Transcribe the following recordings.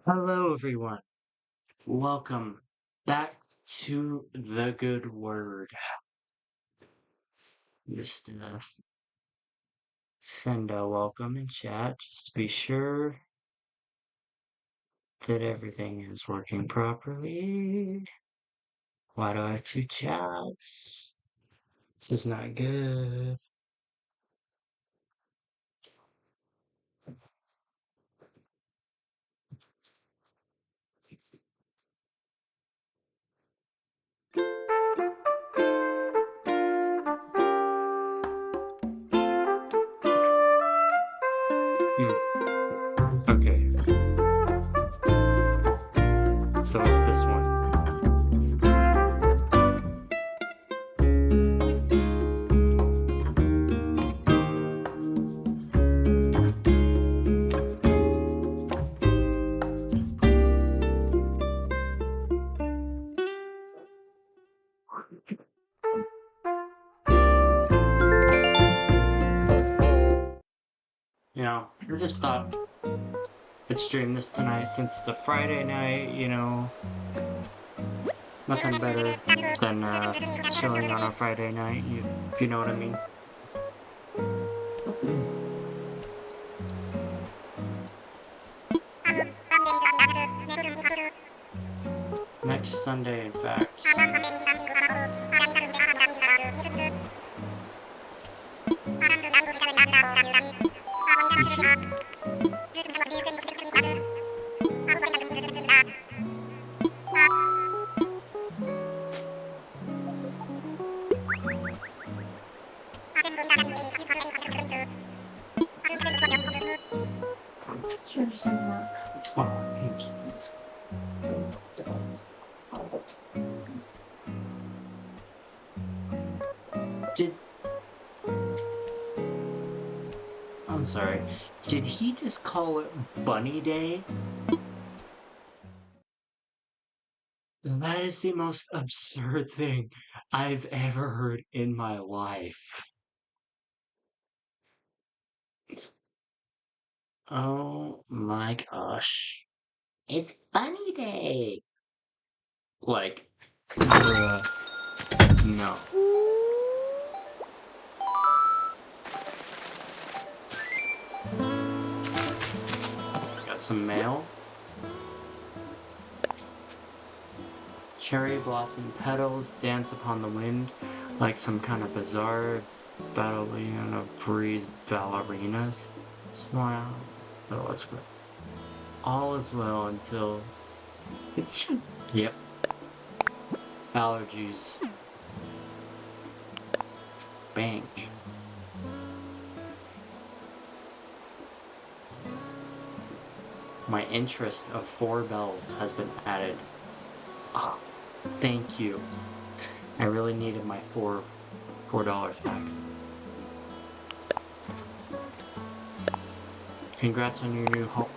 Hello, everyone. Welcome back to the good word. Just send a welcome in chat just to be sure that everything is working properly. Why do I have two chats? This is not good. Okay, so it's this one. I just thought I'd stream this tonight since it's a Friday night, Nothing better than chilling on a Friday night, if you know what I mean. Next Sunday, in fact. Oh, thank you. I'm sorry. Did he just call it Bunny Day? That is the most absurd thing I've ever heard in my life. Oh my gosh. It's Bunny Day! Like, bruh, no. Got some mail. Cherry blossom petals dance upon the wind like some kind of bizarre ballerina breeze ballerinas. Smile. Oh, that's good. All is well until. Yep. Allergies. Bank. My interest of 4 bells has been added. Ah, thank you. I really needed my $4 back. Congrats on your new home.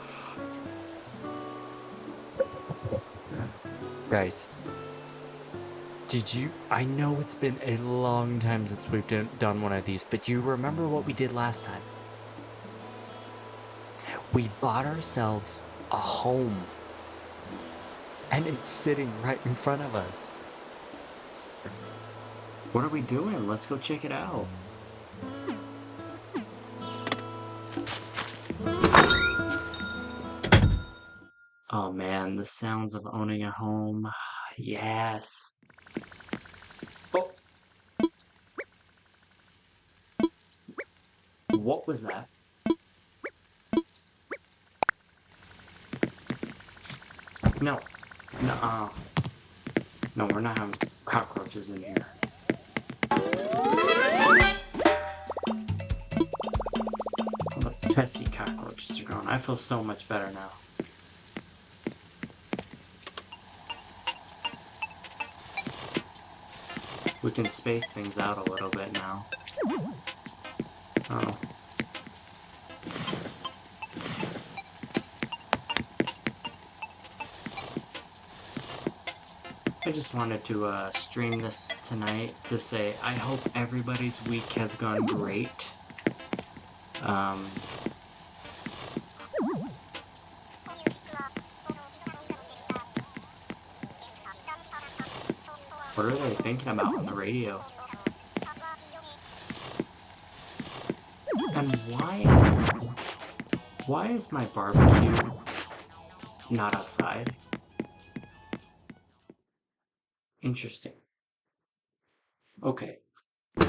Guys, I know it's been a long time since we've done one of these, but do you remember what we did last time? We bought ourselves a home, and it's sitting right in front of us. What are we doing? Let's go check it out. Oh man, the sounds of owning a home. Yes. Oh. What was that? No. No, no, we're not having cockroaches in here. All the pesky cockroaches are gone. I feel so much better now. We can space things out a little bit now. Oh. I just wanted to stream this tonight to say I hope everybody's week has gone great. What are they thinking about on the radio? And why is my barbecue not outside? Interesting. Okay. There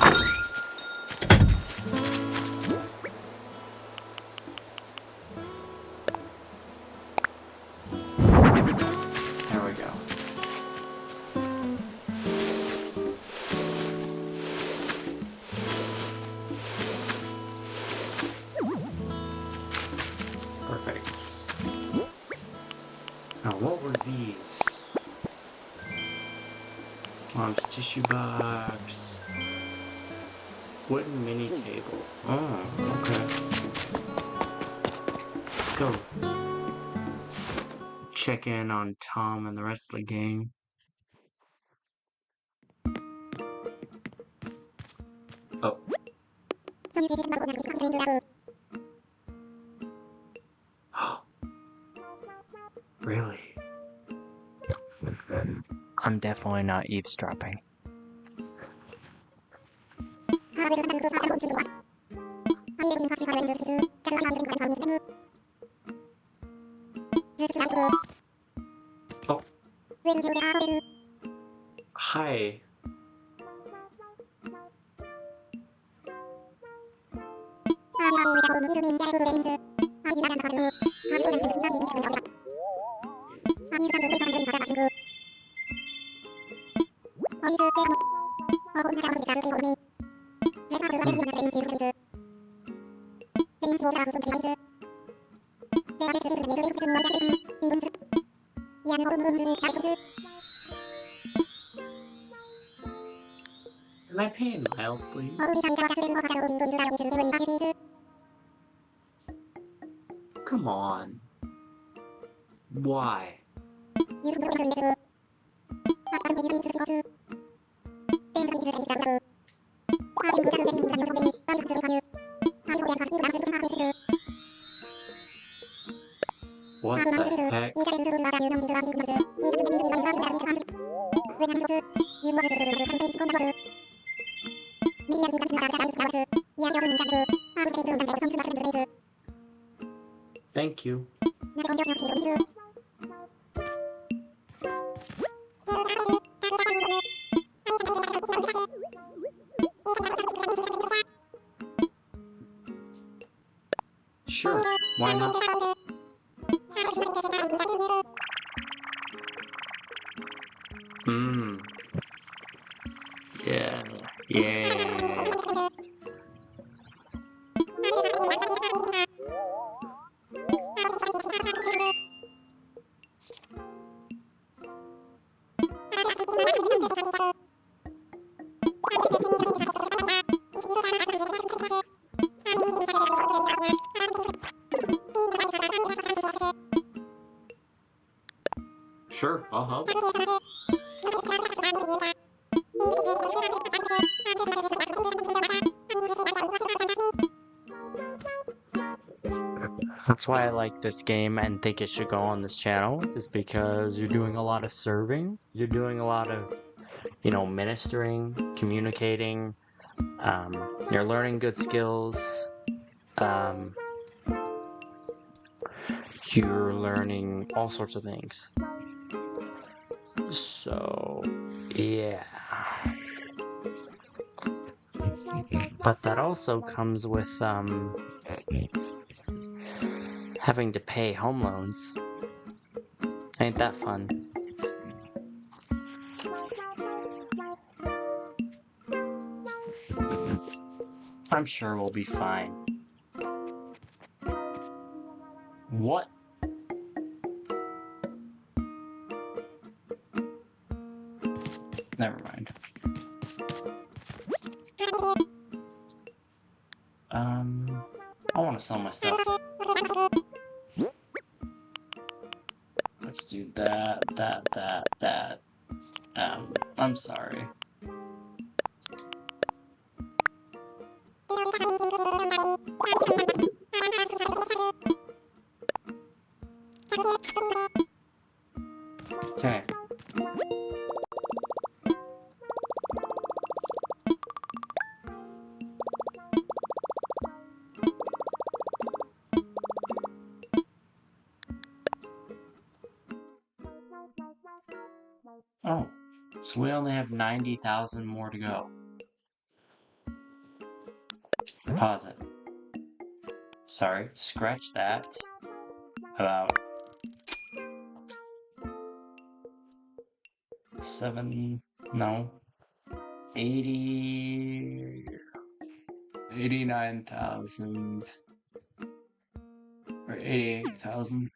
we go. Perfect. Now what were these? Mom's tissue box. Wooden mini table. Oh, okay. Let's go check in on Tom and the rest of the gang. Oh. Really? I'm definitely not eavesdropping. Oh. Hi. Can I pay in miles, please? Come on. Why? What the heck? Thank you. Sure, why not? Yeah, yeah. Sure, I'll help. That's why I like this game and think it should go on this channel, is because you're doing a lot of serving, you're doing a lot of, you know, ministering, communicating, you're learning good skills, you're learning all sorts of things. So, yeah. But that also comes with, having to pay home loans. Ain't that fun? I'm sure we'll be fine. What? Never mind. I want to sell my stuff. Let's do that. I'm sorry. Okay. Oh, so we only have 90,000 more to go. Pause it. Sorry, scratch that. About 89,000 or 88,000.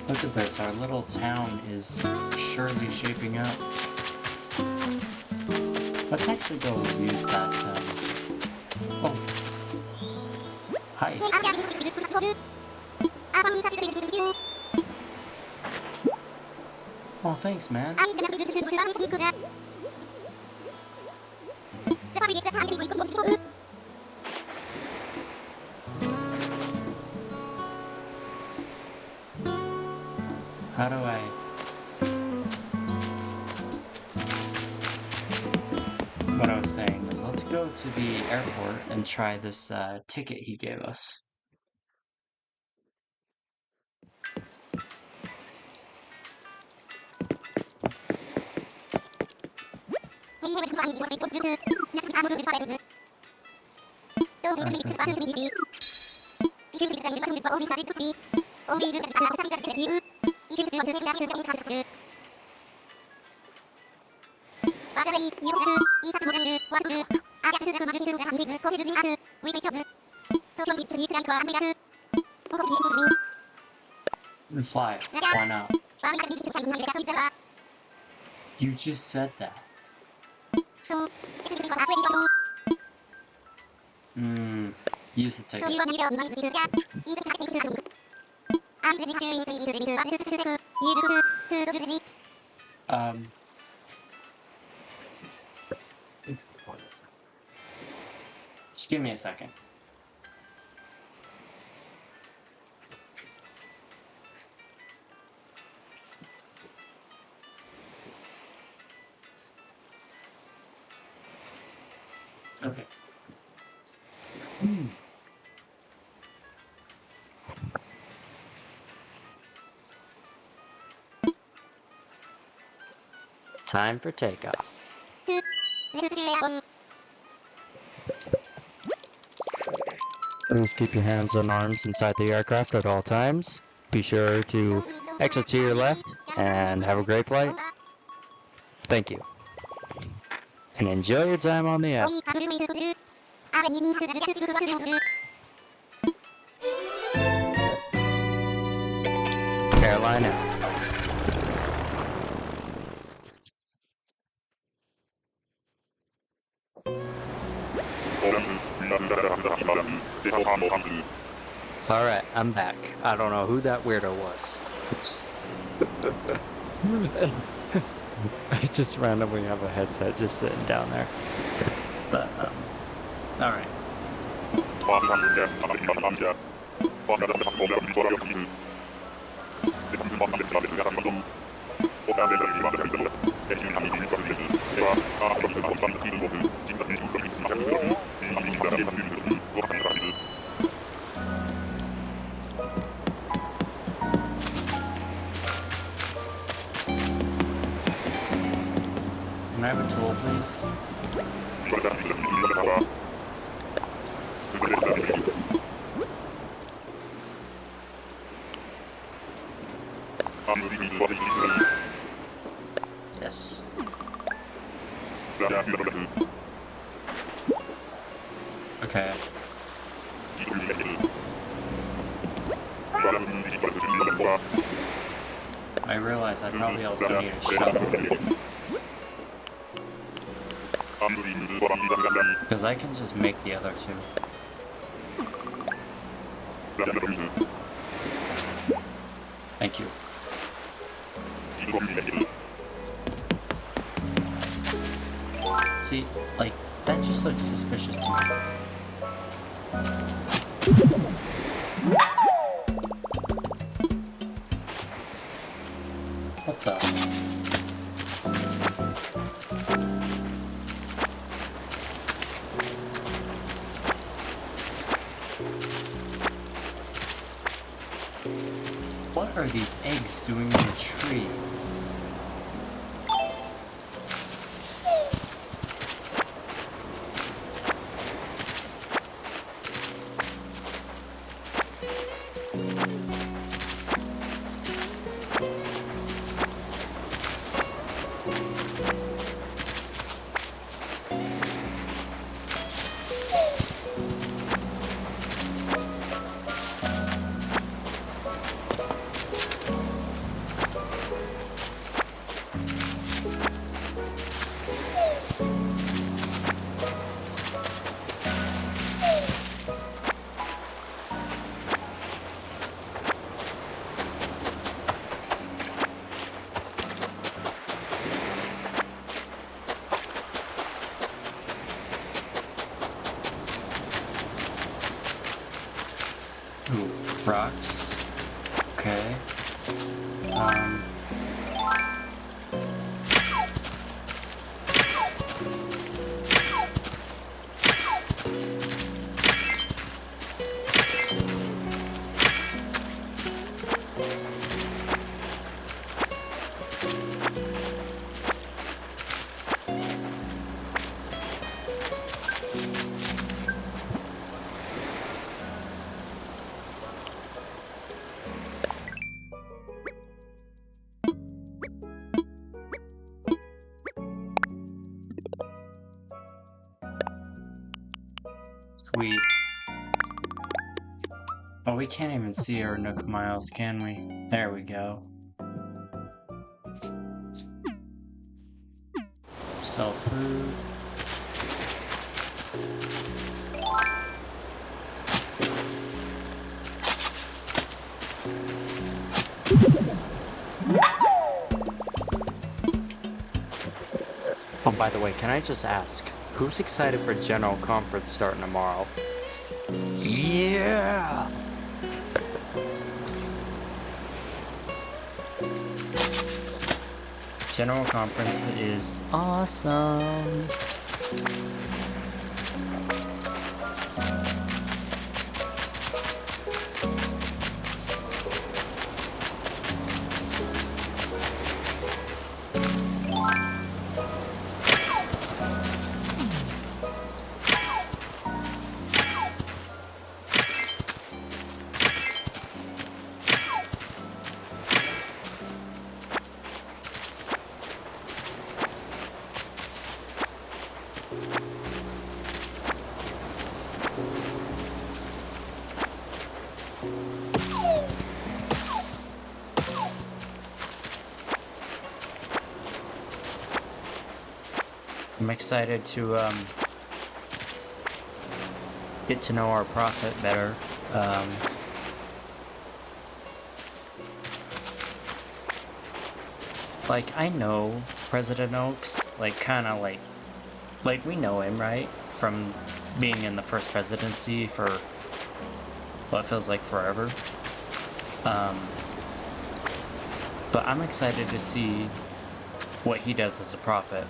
Look at this, our little town is surely shaping up. Let's actually go use that, oh. Hi. Oh, thanks, man. How do I... What I was saying is, let's go to the airport and try this ticket he gave us. And fly. Why not? You just said that. Use the ticket. Just give me a second. Okay. Time for takeoff. Please keep your hands and arms inside the aircraft at all times. Be sure to exit to your left and have a great flight. Thank you. And enjoy your time on the app. Airline out. Alright, I'm back. I don't know who that weirdo was. I just randomly have a headset just sitting down there. But, alright. Can I have a tool, please? Yes. Okay. I realize I probably also need a shovel. Because I can just make the other two. Thank you. See, like, that just looks suspicious to me. fuck are these eggs doing in the tree? Ooh, rocks. Okay. Sweet. Oh, we can't even see our Nook Miles, can we? There we go. Sell food. Oh, by the way, can I just ask, who's excited for General Conference starting tomorrow? Yeah! General Conference is awesome! I'm excited to get to know our prophet better. Like, I know President Oaks, like, kind of like we know him, right? From being in the first presidency for what feels like forever. But I'm excited to see what he does as a prophet.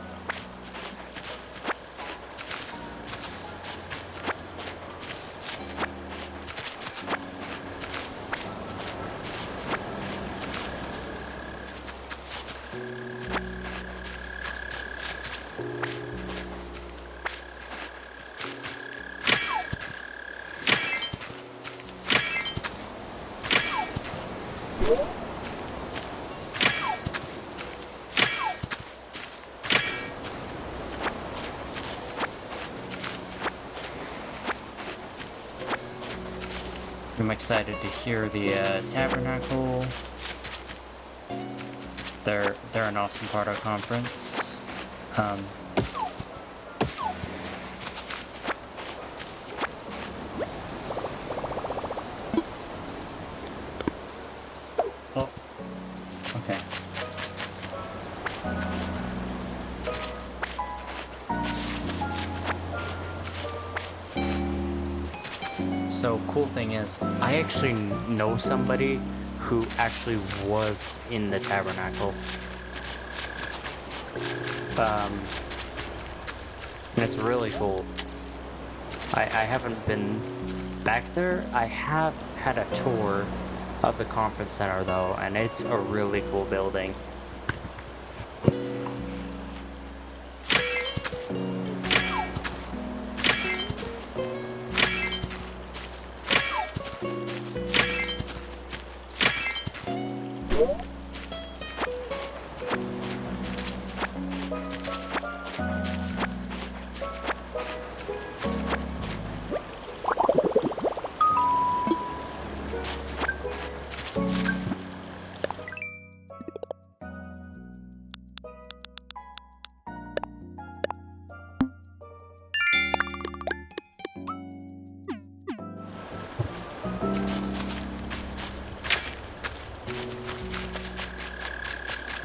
I'm excited to hear the Tabernacle. They're an awesome part of our conference. Oh, okay. So, cool thing is, I actually know somebody who actually was in the Tabernacle. And it's really cool. I haven't been back there. I have had a tour of the conference center though, and it's a really cool building.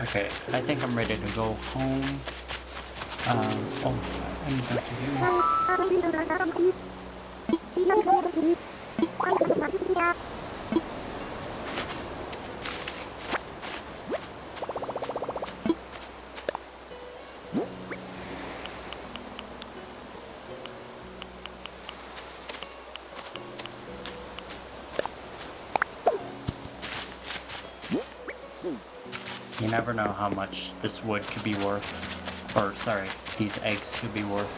Okay, I think I'm ready to go home. Oh, I need that to do. You never know how much this wood could be worth. Or, sorry, these eggs could be worth.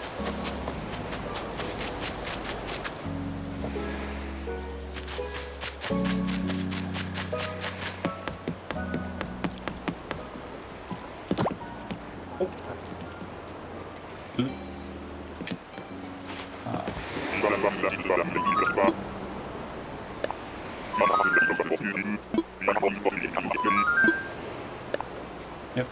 Oops. Yep.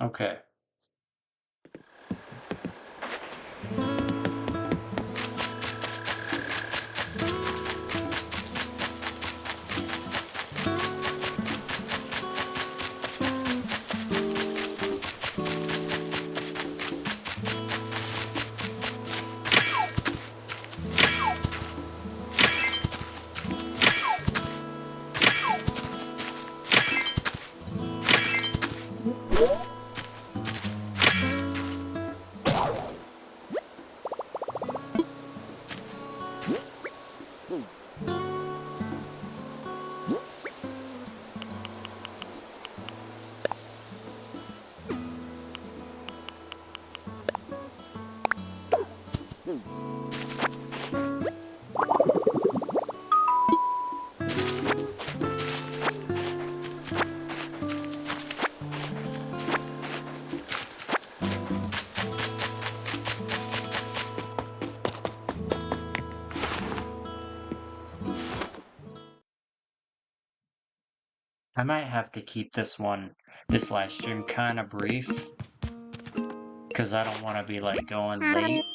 Okay. I might have to keep this live stream kind of brief, because I don't want to be like going late.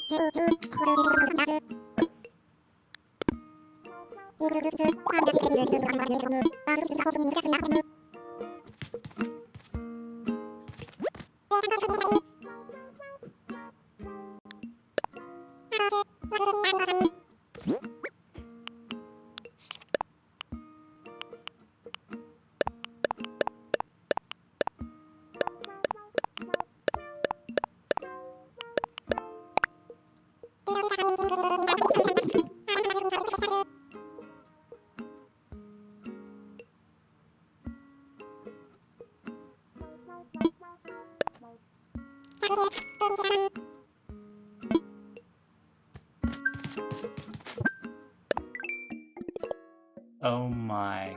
Oh my.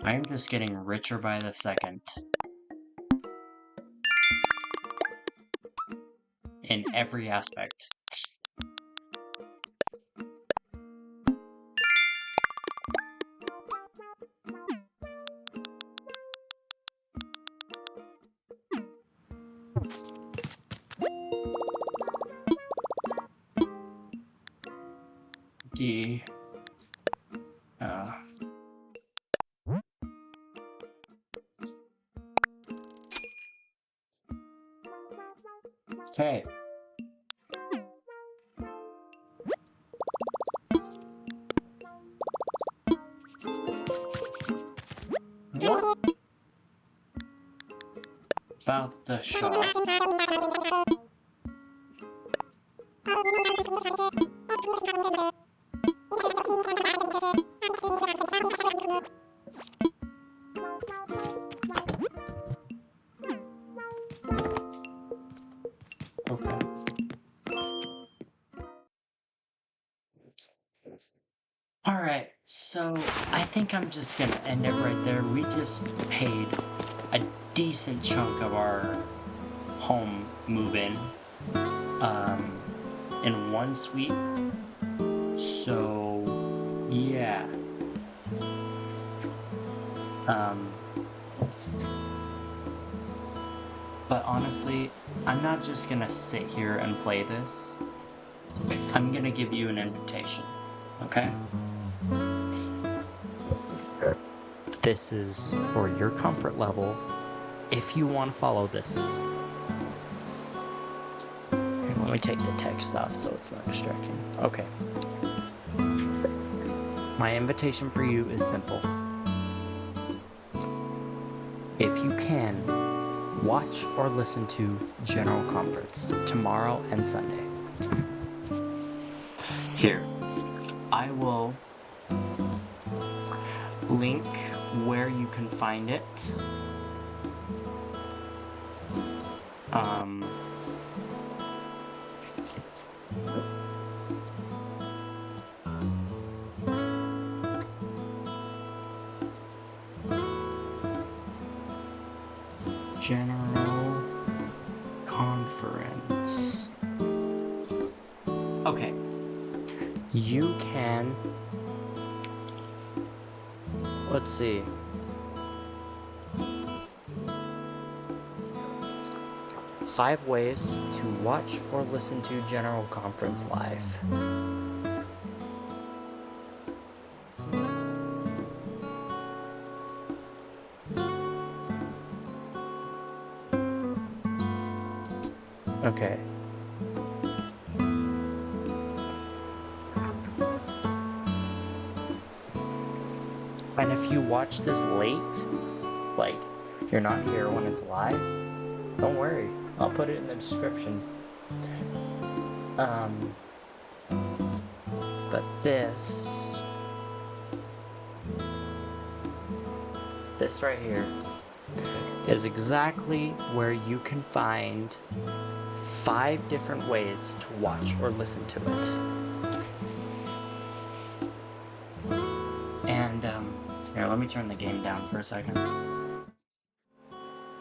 I'm just getting richer by the second. In every aspect. D. Okay. What about the shop? Okay. Alright, so I think I'm just gonna end it right there. We just paid a decent chunk of our home move-in in one sweep. So yeah. Um but honestly, I'm not just gonna sit here and play this. I'm gonna give you an invitation, okay? This is for your comfort level if you want to follow this. Here, let me take the text off so it's not distracting. Okay. My invitation for you is simple. If you can, watch or listen to General Conference tomorrow and Sunday. Here, I will link where you can find it. General Conference. Okay. You can, let's see. Five ways to watch or listen to General Conference live. Okay. And if you watch this late, like you're not here when it's live, don't worry. I'll put it in the description. But this right here is exactly where you can find 5 different ways to watch or listen to it. And here, let me turn the game down for a second.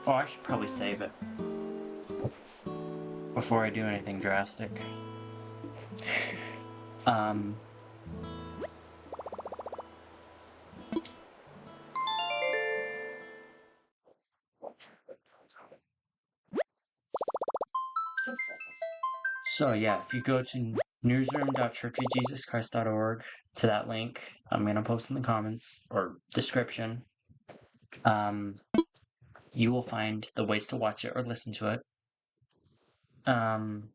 Oh, I should probably save it before I do anything drastic. So yeah, if you go to newsroom.churchofjesuschrist.org to that link, I'm gonna post in the comments or description. You will find the ways to watch it or listen to it. And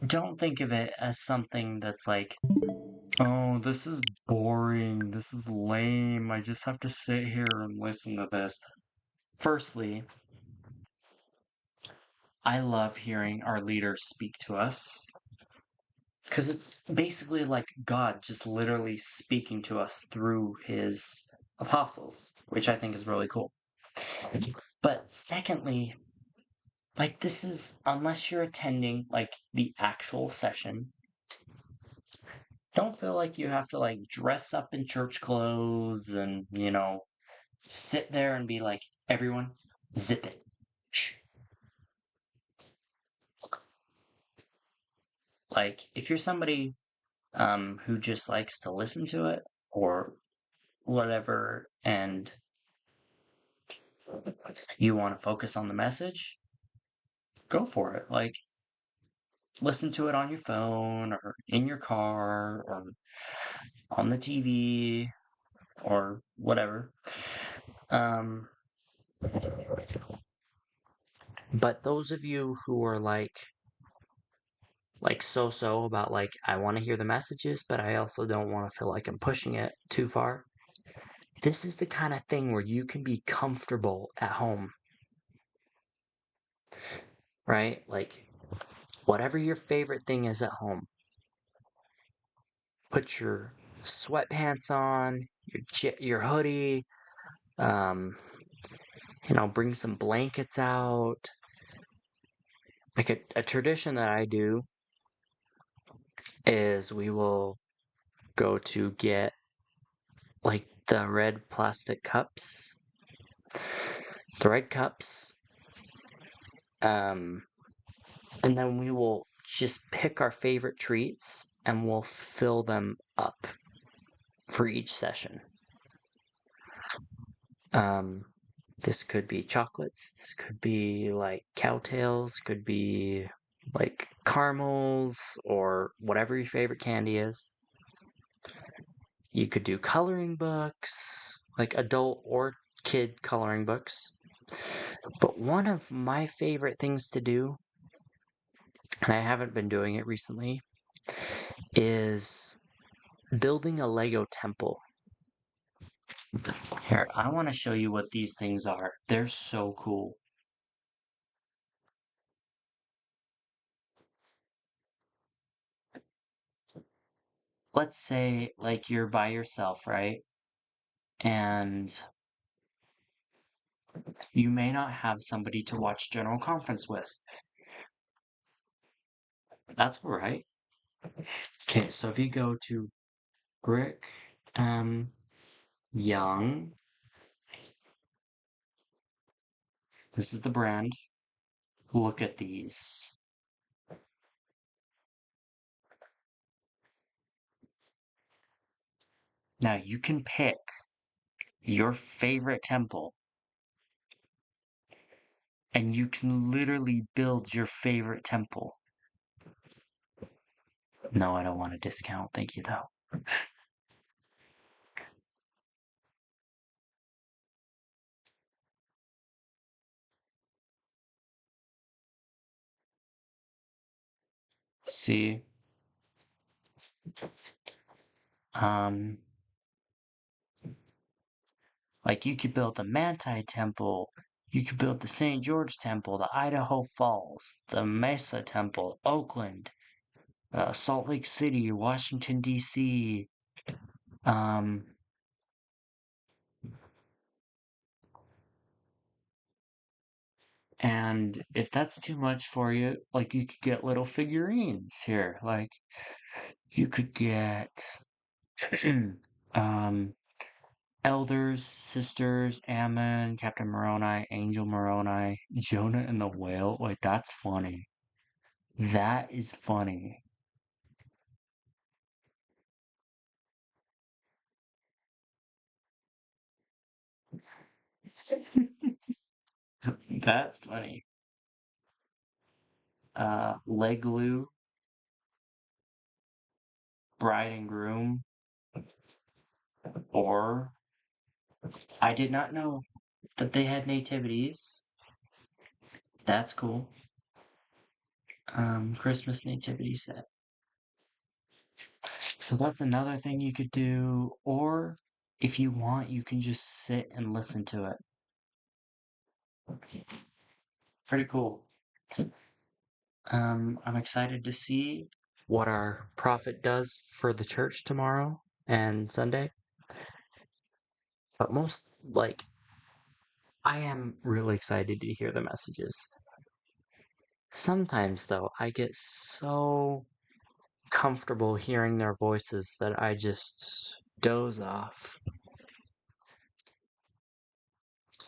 don't think of it as something that's like, oh, this is boring, this is lame, I just have to sit here and listen to this. Firstly, I love hearing our leaders speak to us because it's basically like God just literally speaking to us through his apostles, which I think is really cool. But secondly, like this is, unless you're attending like the actual session, don't feel like you have to like dress up in church clothes and, sit there and be like, everyone, zip it. Shh. Like, if you're somebody who just likes to listen to it or whatever, and you want to focus on the message, go for it. Like, listen to it on your phone or in your car or on the TV or whatever. But those of you who are like so about like, I want to hear the messages, but I also don't want to feel like I'm pushing it too far. This is the kind of thing where you can be comfortable at home, right? Like, whatever your favorite thing is at home, put your sweatpants on, your hoodie, um, bring some blankets out. Like a tradition that I do is we will go to get like the red plastic cups, the red cups, um, and then we will just pick our favorite treats and we'll fill them up for each session. Um, this could be chocolates, this could be like cowtails, could be like caramels or whatever your favorite candy is. You could do coloring books, like adult or kid coloring books. But one of my favorite things to do, and I haven't been doing it recently, is building a Lego temple. Here, I want to show you what these things are. They're so cool. Let's say, like, you're by yourself, right? And you may not have somebody to watch General Conference with. That's all right. Okay, so if you go to Brick Young, this is the brand. Look at these. Now you can pick your favorite temple and you can literally build your favorite temple. No, I don't want a discount. Thank you, though. See? Um, like you could build the Manti Temple, you could build the St. George Temple, the Idaho Falls, the Mesa Temple, Oakland, Salt Lake City, Washington, D.C. And if that's too much for you, like you could get little figurines here. Like you could get um Elders, Sisters, Ammon, Captain Moroni, Angel Moroni, Jonah and the Whale. Like that's funny. That is funny. That's funny. Leglu, Bride and Groom, or I did not know that they had nativities. That's cool. Christmas nativity set. So that's another thing you could do, or if you want, you can just sit and listen to it. Pretty cool. I'm excited to see what our prophet does for the church tomorrow and Sunday. But I am really excited to hear the messages. Sometimes, though, I get so comfortable hearing their voices that I just doze off.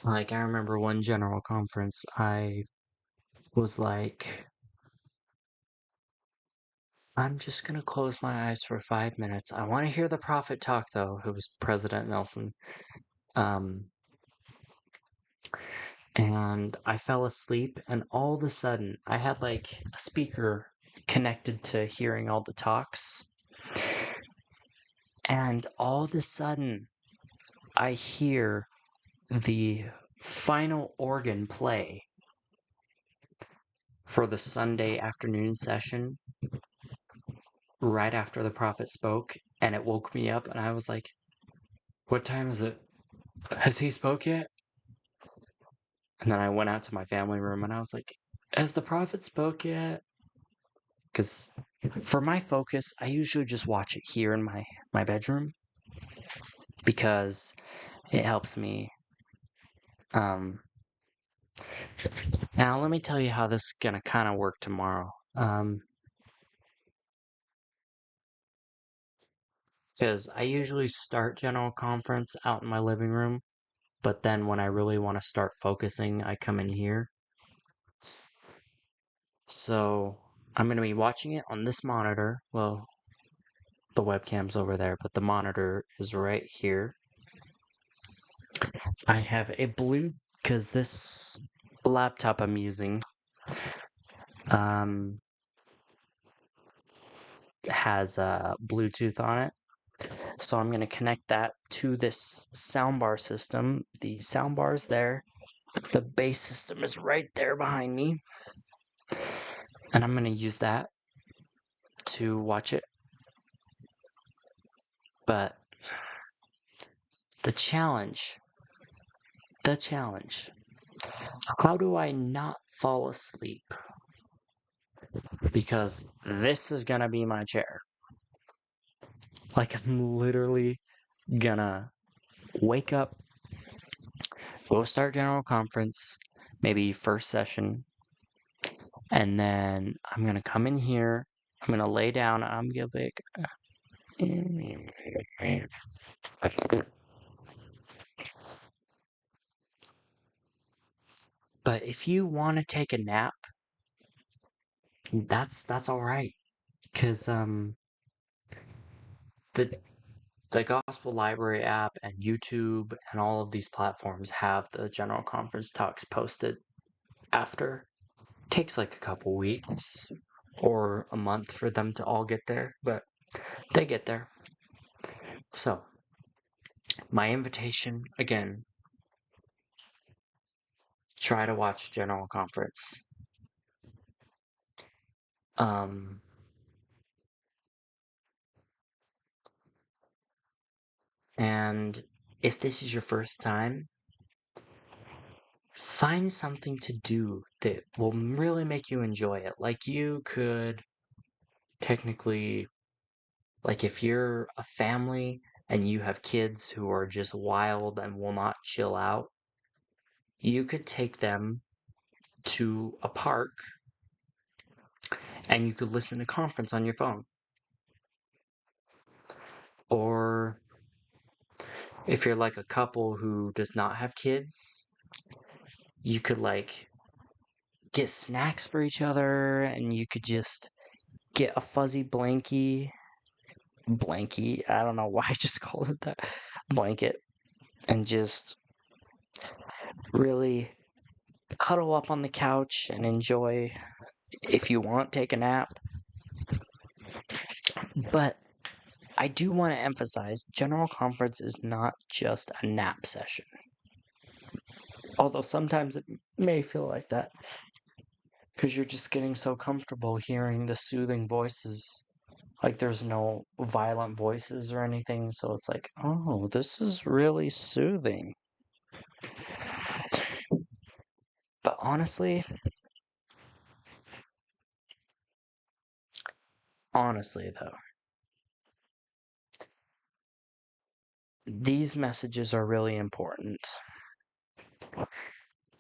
Like, I remember one general conference, I was like, I'm just gonna close my eyes for 5 minutes. I want to hear the prophet talk, though. It was President Nelson. And I fell asleep, and all of a sudden, I had like a speaker connected to hearing all the talks. And all of a sudden, I hear the final organ play. for the Sunday afternoon session right after the prophet spoke, and it woke me up, and I was like, what time is it? Has he spoke yet? And then I went out to my family room, and I was like, has the prophet spoke yet? Because for my focus, I usually just watch it here in my bedroom, because it helps me. Now let me tell you how this is gonna kind of work tomorrow. Because I usually start general conference out in my living room, but then when I really want to start focusing, I come in here. So I'm going to be watching it on this monitor. Well, the webcam's over there, but the monitor is right here. I have a blue, because this laptop I'm using has Bluetooth on it. So I'm going to connect that to this soundbar system. The soundbar is there. The bass system is right there behind me. And I'm going to use that to watch it. But the challenge, how do I not fall asleep? Because this is going to be my chair. Like, I'm literally gonna wake up, go start general conference, maybe first session, and then I'm gonna come in here, I'm gonna lay down, and I'm gonna be like, but if you want to take a nap, that's all right, because the Gospel Library app and YouTube and all of these platforms have the general conference talks posted after. It takes like a couple weeks or a month for them to all get there, but they get there. So, my invitation again, try to watch general conference. And if this is your first time, find something to do that will really make you enjoy it. Like, you could technically, like, if you're a family and you have kids who are just wild and will not chill out, you could take them to a park and you could listen to conference on your phone. Or if you're like a couple who does not have kids, you could like get snacks for each other, and you could just get a fuzzy blankie, I don't know why I just called it that, blanket, and just really cuddle up on the couch and enjoy. If you want, take a nap. But I do want to emphasize, general conference is not just a nap session. Although sometimes it may feel like that, because you're just getting so comfortable hearing the soothing voices. Like, there's no violent voices or anything, so it's like, oh, this is really soothing. But honestly though, these messages are really important.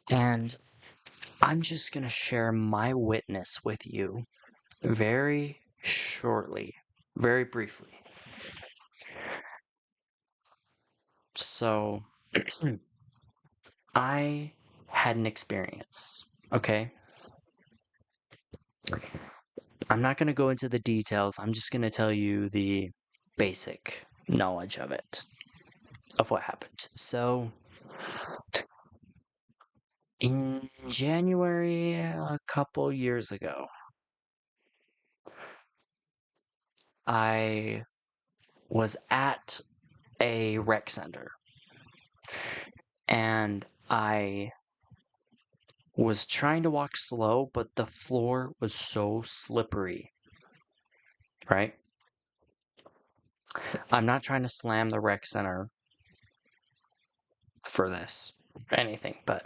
And I'm just going to share my witness with you very shortly, very briefly. So, I had an experience, okay? I'm not going to go into the details. I'm just going to tell you the basic knowledge of it, of what happened. So, in January, a couple years ago, I was at a rec center, and I was trying to walk slow, but the floor was so slippery, right? I'm not trying to slam the rec center for this or anything, but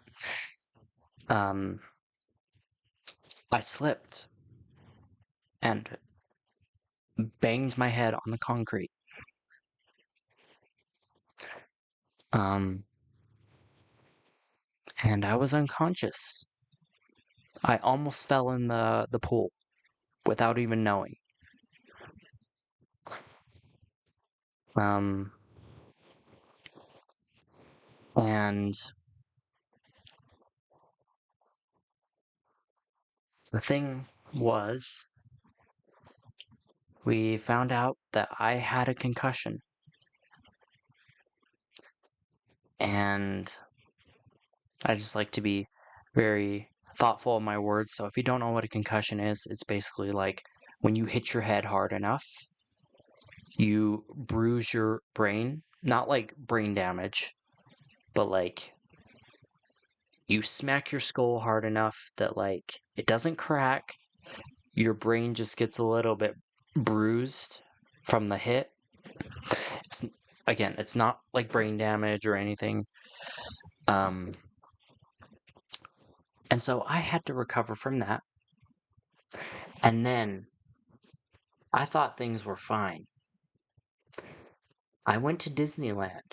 I slipped and banged my head on the concrete. And I was unconscious. I almost fell in the pool without even knowing. And the thing was, we found out that I had a concussion. And I just like to be very thoughtful of my words. So if you don't know what a concussion is, it's basically like when you hit your head hard enough, you bruise your brain. Not like brain damage, but like you smack your skull hard enough that like it doesn't crack. Your brain just gets a little bit bruised from the hit. It's not like brain damage or anything. And so I had to recover from that. And then I thought things were fine. I went to Disneyland.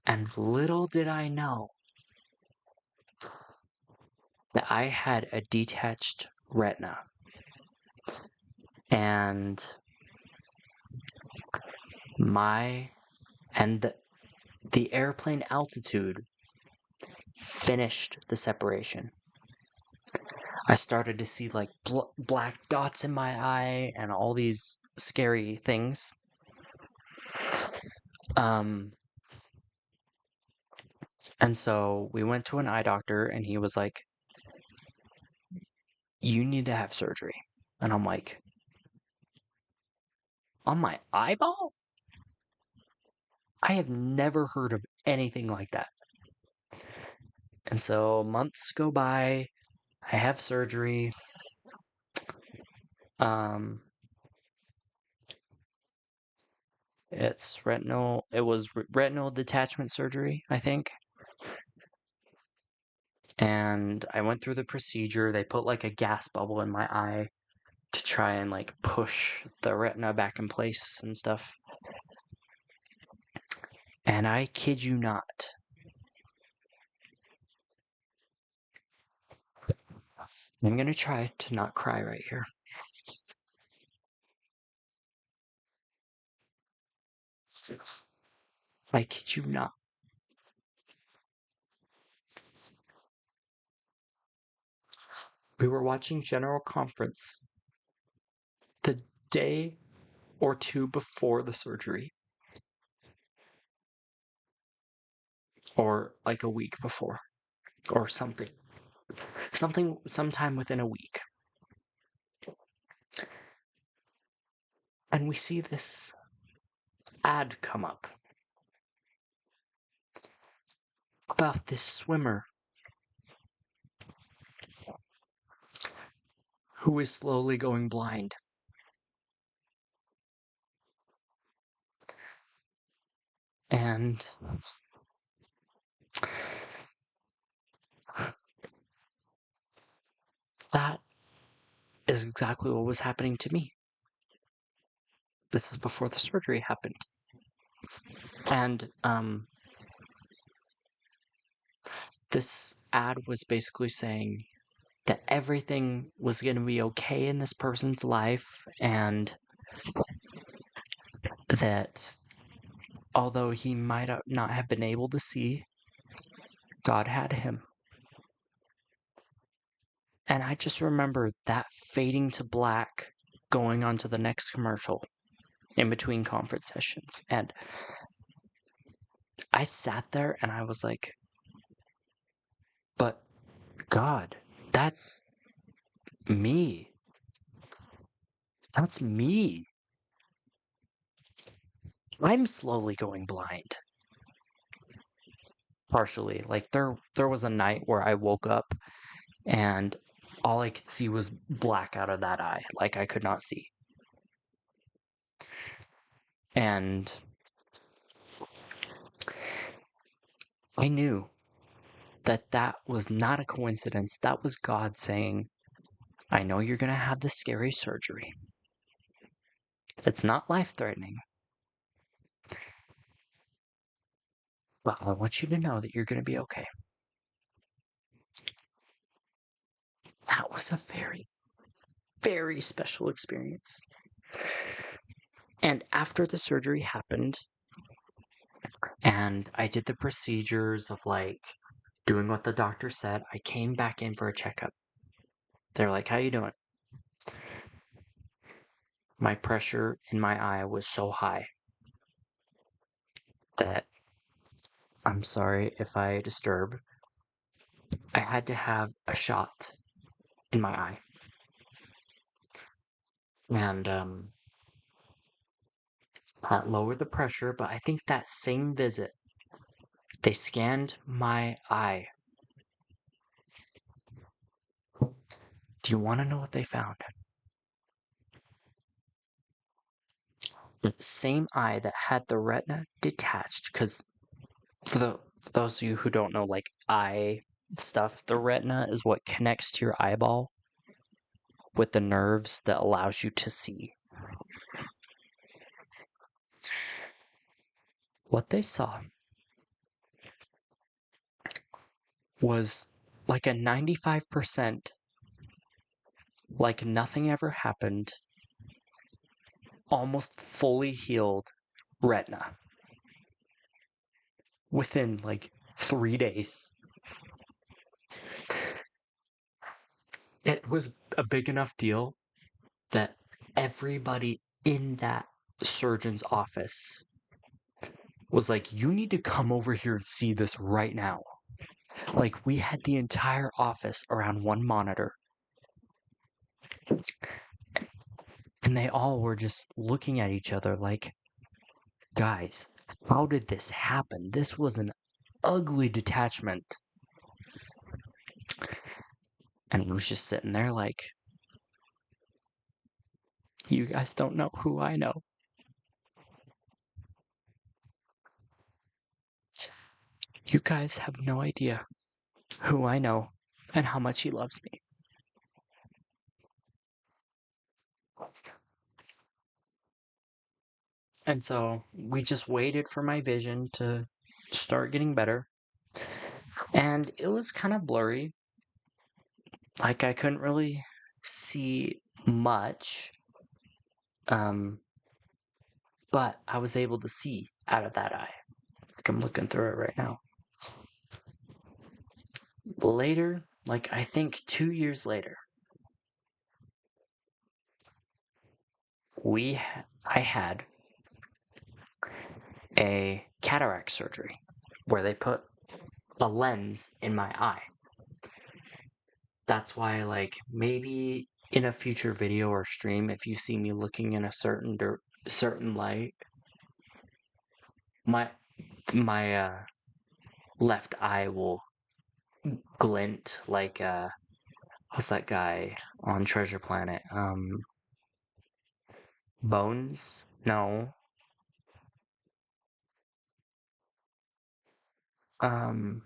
And little did I know that I had a detached retina. And the airplane altitude finished the separation. I started to see like black dots in my eye and all these scary things. And so we went to an eye doctor and he was like, you need to have surgery. And I'm like, on my eyeball? I have never heard of anything like that. And so months go by, I have surgery. It was retinal detachment surgery, I think. And I went through the procedure. They put like a gas bubble in my eye to try and like push the retina back in place and stuff. And I kid you not, I'm gonna try to not cry right here. I kid you not. We were watching General Conference the day or two before the surgery. Or like a week before. Or something. Sometime within a week. And we see this ad come up about this swimmer who is slowly going blind. And that is exactly what was happening to me. This is before the surgery happened. And this ad was basically saying that everything was going to be okay in this person's life, and that although he might not have been able to see, God had him. And I just remember that fading to black, going on to the next commercial in between conference sessions. And I sat there and I was like, but God, that's me. That's me. I'm slowly going blind. partially. Like there was a night where I woke up and all I could see was black out of that eye. Like I could not see. And I knew that that was not a coincidence. That was God saying, I know you're going to have this scary surgery. It's not life-threatening. But I want you to know that you're going to be okay. That was a very, very special experience. And after the surgery happened, and I did the procedures of like doing what the doctor said, I came back in for a checkup. They're like, how you doing? My pressure in my eye was so high that, I'm sorry if I disturb, I had to have a shot in my eye. And that lowered the pressure, but I think that same visit, they scanned my eye. Do you want to know what they found? The same eye that had the retina detached, because for those of you who don't know, like eye stuff, the retina is what connects to your eyeball with the nerves that allows you to see. What they saw was like a 95%, like nothing ever happened, almost fully healed retina within like 3 days. It was a big enough deal that everybody in that surgeon's office was like, you need to come over here and see this right now. Like, we had the entire office around one monitor. And they all were just looking at each other like, guys, how did this happen? This was an ugly detachment. And I was just sitting there like, you guys don't know who I know. You guys have no idea who I know and how much he loves me. And so we just waited for my vision to start getting better. And it was kind of blurry. Like I couldn't really see much. But I was able to see out of that eye. Like I'm looking through it right now. Later, like I think 2 years later, I had a cataract surgery where they put a lens in my eye. That's why, like, maybe in a future video or stream, if you see me looking in a certain light, my left eye will glint like what's that guy on Treasure Planet? Bones? No. Um,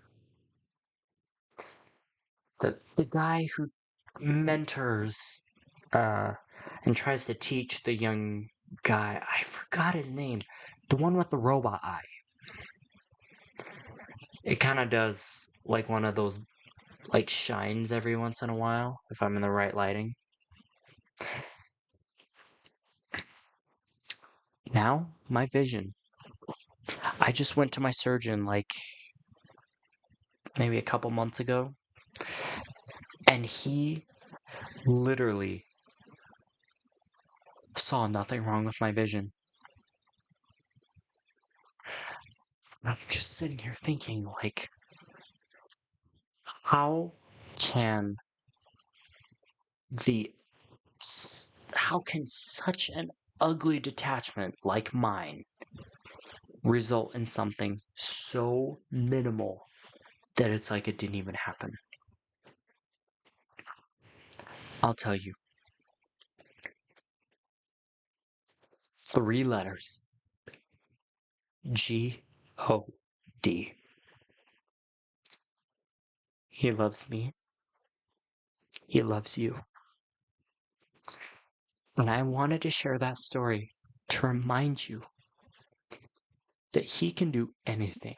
the guy who mentors and tries to teach the young guy. I forgot his name. The one with the robot eye. It kind of does like one of those like shines every once in a while if I'm in the right lighting. Now, my vision. I just went to my surgeon like maybe a couple months ago, and he literally saw nothing wrong with my vision. I'm just sitting here thinking, like, how can the how can such an ugly detachment like mine result in something so minimal that it's like it didn't even happen. I'll tell you. 3 letters. G-O-D. He loves me. He loves you. And I wanted to share that story to remind you that he can do anything.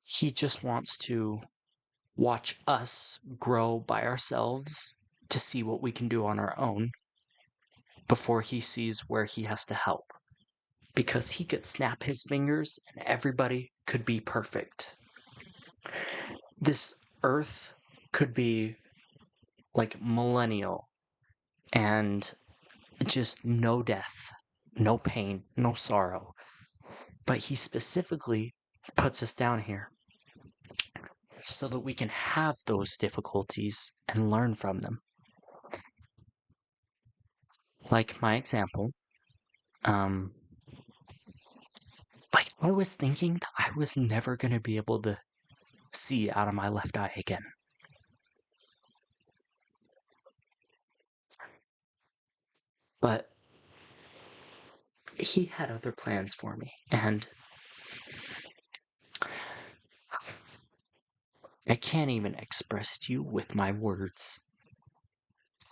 He just wants to watch us grow by ourselves to see what we can do on our own before he sees where he has to help. Because he could snap his fingers and everybody could be perfect. This earth could be like millennial and just no death, no pain, no sorrow. But he specifically puts us down here so that we can have those difficulties and learn from them. Like my example, like I was thinking that I was never going to be able to see out of my left eye again. But he had other plans for me, and I can't even express to you with my words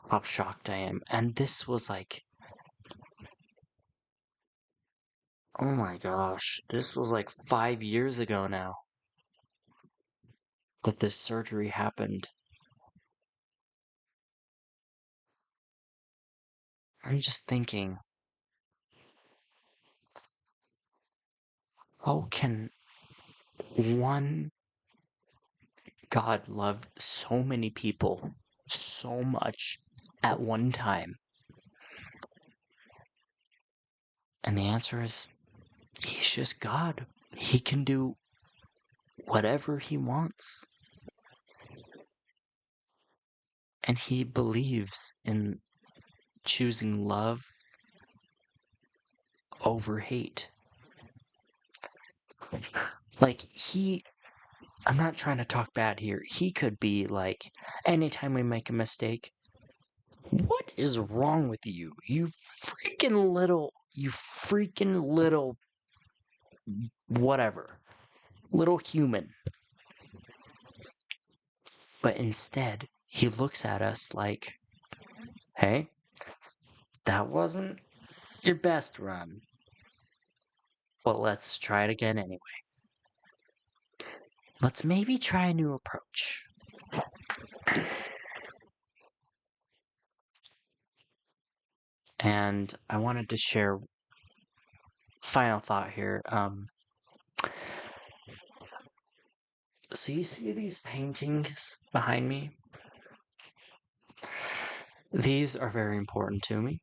how shocked I am. And this was like, oh my gosh, this was like 5 years ago now that this surgery happened. I'm just thinking, how can one God love so many people so much at one time? And the answer is, he's just God. He can do whatever he wants. And he believes in choosing love over hate. Like, I'm not trying to talk bad here. He could be like, anytime we make a mistake, what is wrong with you? You freaking little whatever. Little human. But instead, he looks at us like, hey, that wasn't your best run. But let's try it again anyway. Let's maybe try a new approach. And I wanted to share final thought here. So you see these paintings behind me? These are very important to me.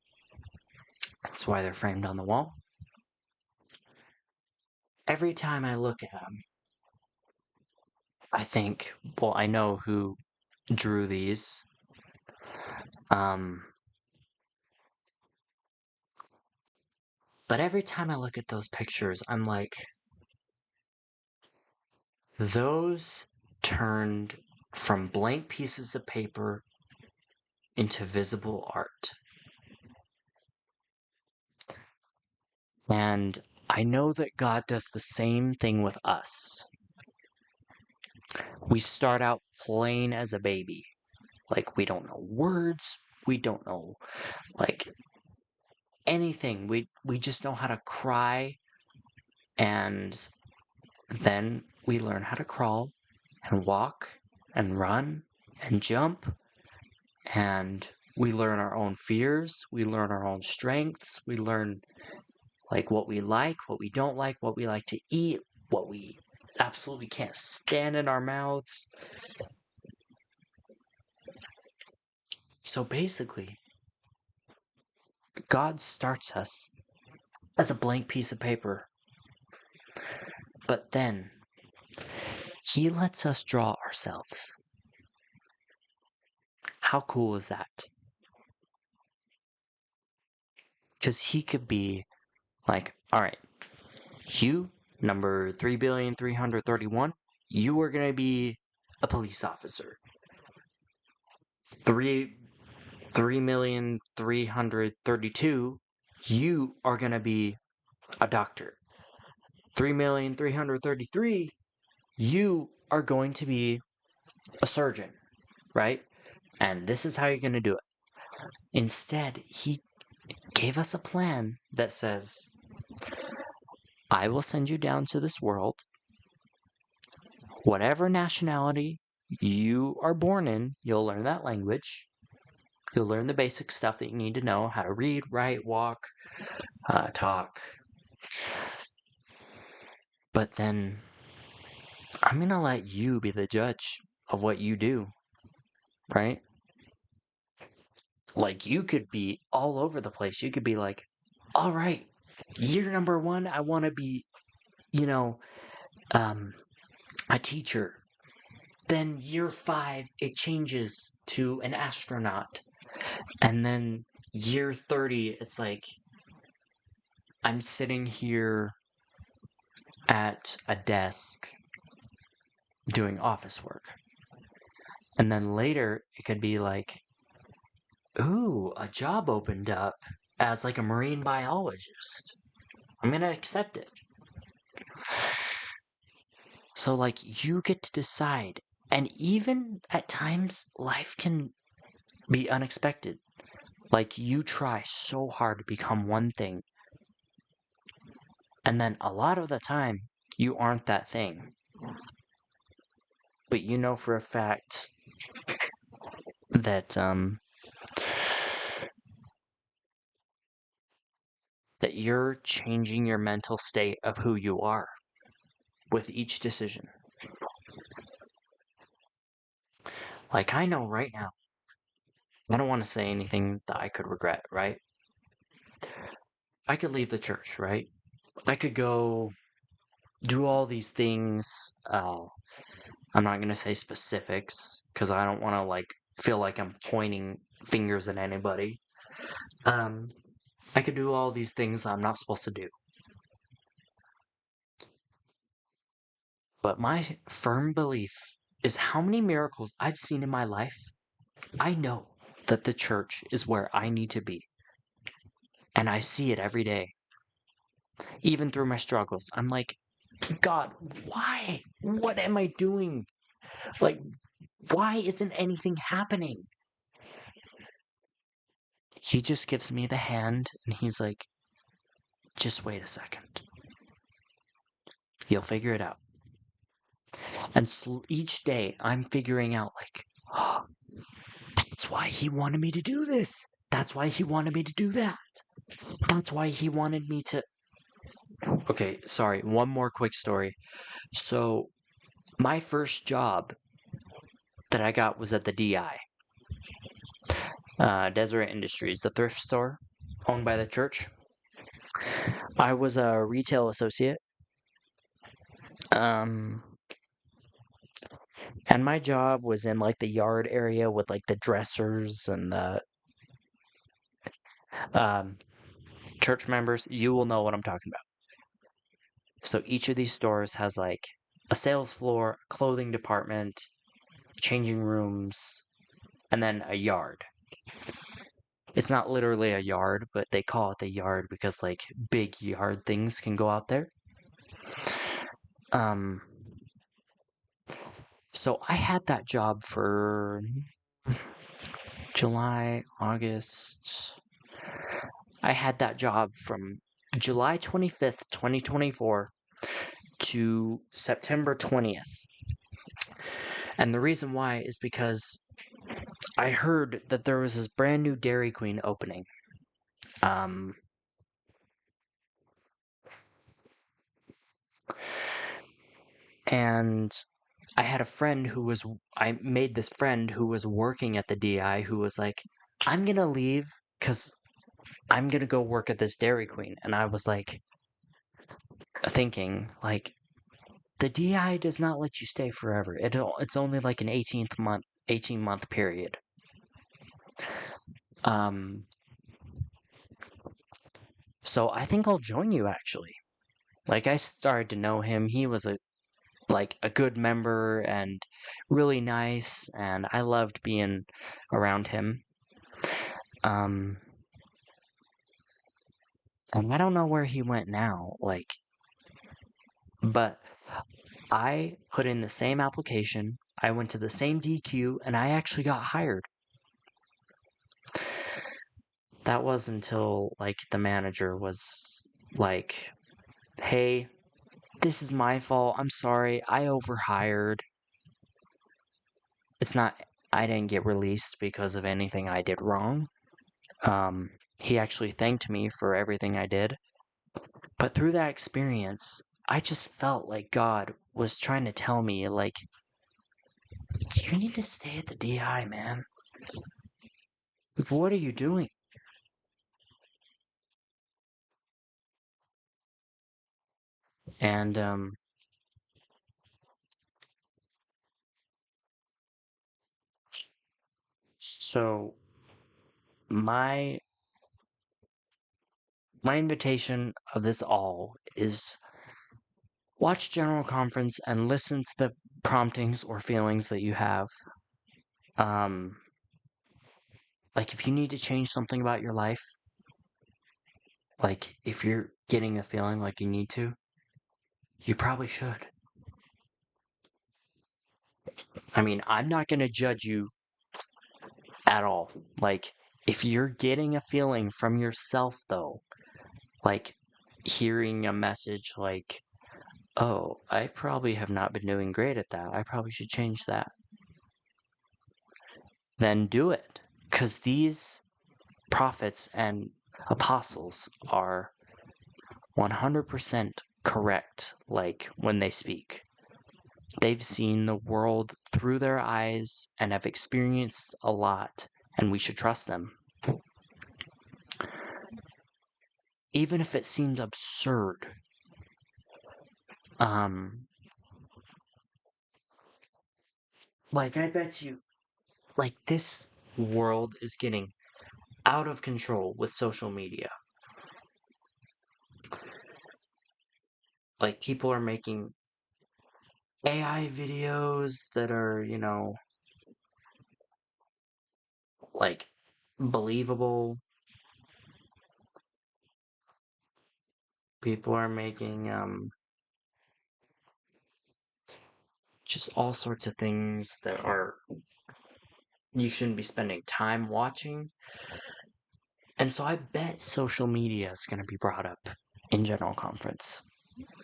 That's why they're framed on the wall. Every time I look at them, I think, well, I know who drew these. But every time I look at those pictures, I'm like, those turned from blank pieces of paper into visible art. And I know that God does the same thing with us. We start out plain as a baby. Like, we don't know words. We don't know, like, anything. We just know how to cry. And then we learn how to crawl and walk and run and jump. And we learn our own fears. We learn our own strengths. We learn, like, what we like, what we don't like, what we like to eat, what we absolutely can't stand in our mouths. So basically, God starts us as a blank piece of paper. But then, he lets us draw ourselves. How cool is that? Because he could be like, all right, You, number 3,331, you are going to be a police officer. 3,332, you are going to be a doctor. 3,333, you are going to be a surgeon, right? And this is how you're going to do it. Instead, he gave us a plan that says, I will send you down to this world. Whatever nationality you are born in, you'll learn that language. You'll learn the basic stuff that you need to know, how to read, write, walk, talk. But then I'm going to let you be the judge of what you do, right? Like, you could be all over the place. You could be like, all right, year number 1, I want to be, a teacher. Then year 5, it changes to an astronaut. And then year 30, it's like, I'm sitting here at a desk doing office work. And then later, it could be like, ooh, a job opened up as like a marine biologist. I'm going to accept it. So, like, you get to decide. And even at times, life can be unexpected. Like, you try so hard to become one thing. And then a lot of the time, you aren't that thing. But you know for a fact that, that you're changing your mental state of who you are with each decision. Like, I know right now, I don't want to say anything that I could regret, right? I could leave the church, right? I could go do all these things. I'm not going to say specifics because I don't want to, like, feel like I'm pointing fingers at anybody. I could do all these things I'm not supposed to do. But my firm belief is how many miracles I've seen in my life. I know that the church is where I need to be. And I see it every day. Even through my struggles. I'm like, God, why? What am I doing? Like, why isn't anything happening? He just gives me the hand and he's like, just wait a second. You'll figure it out. And each day I'm figuring out, like, oh, that's why he wanted me to do this. That's why he wanted me to do that. That's why he wanted me to... Okay, sorry, one more quick story. So, my first job that I got was at the DI. Deseret Industries, the thrift store owned by the church. I was a retail associate. And my job was in like the yard area with like the dressers and the church members. You will know what I'm talking about. So each of these stores has like a sales floor, clothing department, changing rooms, and then a yard. It's not literally a yard, but they call it the yard because like big yard things can go out there. So I had that job for July, August. I had that job from July 25th, 2024 to September 20th. And the reason why is because I heard that there was this brand new Dairy Queen opening. And I had a friend I made this friend who was working at the DI who was like, I'm going to leave because I'm going to go work at this Dairy Queen. And I was like, thinking, like, the DI does not let you stay forever. It's only like an 18-month period. So I think I'll join you, actually. Like, I started to know him. He was a good member and really nice, and I loved being around him. And I don't know where he went now, but I put in the same application, I went to the same DQ, and I actually got hired. That was until, the manager was like, hey, this is my fault, I'm sorry, I overhired. It's not, I didn't get released because of anything I did wrong. He actually thanked me for everything I did. But through that experience, I just felt like God was trying to tell me, you need to stay at the DI, man. What are you doing? And, so my invitation of this all is watch General Conference and listen to the promptings or feelings that you have. If you need to change something about your life, if you're getting a feeling like you need to, you probably should. I mean, I'm not going to judge you at all. If you're getting a feeling from yourself, though, hearing a message oh, I probably have not been doing great at that, I probably should change that, then do it. Because these prophets and apostles are 100% correct, when they speak. They've seen the world through their eyes and have experienced a lot, and we should trust them. Even if it seems absurd. I bet you, this world is getting out of control with social media. People are making AI videos that are, believable. People are making, just all sorts of things that are, you shouldn't be spending time watching. And so I bet social media is going to be brought up in General Conference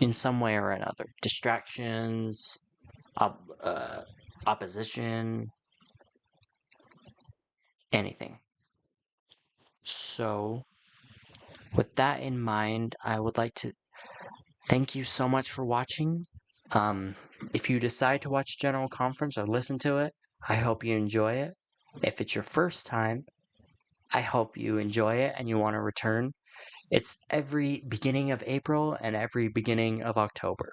in some way or another. Distractions, opposition, anything. So, with that in mind, I would like to thank you so much for watching. If you decide to watch General Conference or listen to it, I hope you enjoy it. If it's your first time, I hope you enjoy it and you want to return. It's every beginning of April and every beginning of October.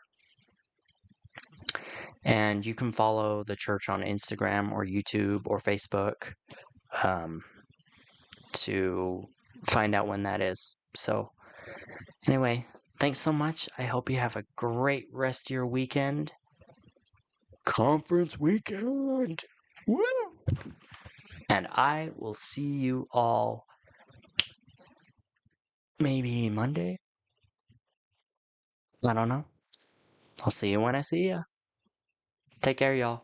And you can follow the church on Instagram or YouTube or Facebook to find out when that is. So, anyway, thanks so much. I hope you have a great rest of your weekend. Conference weekend! Woo! And I will see you all maybe Monday? I don't know. I'll see you when I see you. Take care, y'all.